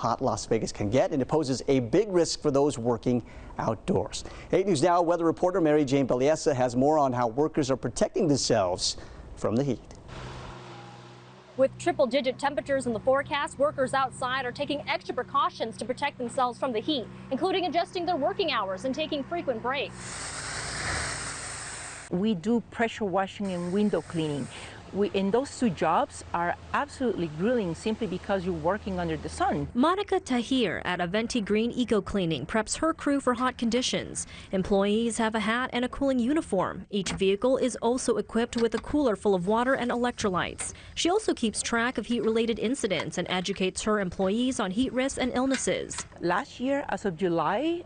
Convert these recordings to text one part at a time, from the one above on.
hot Las Vegas can get, and it poses a big risk for those working outdoors. 8 News Now weather reporter Mary Jane Belliesa has more on how workers are protecting themselves from the heat. With triple-digit temperatures in the forecast, workers outside are taking extra precautions to protect themselves from the heat, including adjusting their working hours and taking frequent breaks. We do pressure washing and window cleaning. And those two jobs are absolutely grueling simply because you're working under the sun. Monica Tahir at Avanti Green Eco Cleaning preps her crew for hot conditions. Employees have a hat and a cooling uniform. Each vehicle is also equipped with a cooler full of water and electrolytes. She also keeps track of heat-related incidents and educates her employees on heat risks and illnesses. Last year, as of July,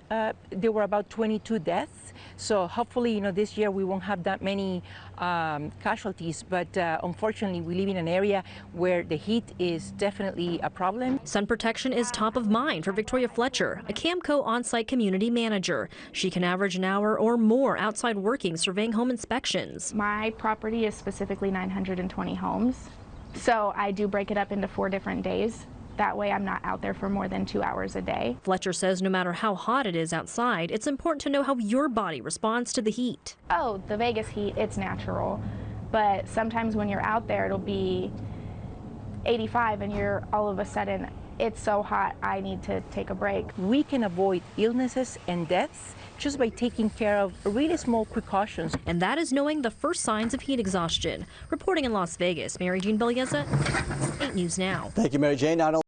there were about 22 deaths. So hopefully, this year we won't have that many casualties. But unfortunately, we live in an area where the heat is definitely a problem. Sun protection is top of mind for Victoria Fletcher, a Camco on-site community manager. She can average an hour or more outside working, surveying home inspections. My property is specifically 920 homes, so I do break it up into 4 different days. That way I'm not out there for more than 2 hours a day. Fletcher says no matter how hot it is outside, it's important to know how your body responds to the heat. Oh, the Vegas heat, it's natural. But sometimes when you're out there, it'll be 85 and you're all of a sudden, it's so hot, I need to take a break. We can avoid illnesses and deaths just by taking care of really small precautions. And that is knowing the first signs of heat exhaustion. Reporting in Las Vegas, Mary Jane Belliesa, 8 News Now. Thank you, Mary Jane. Not only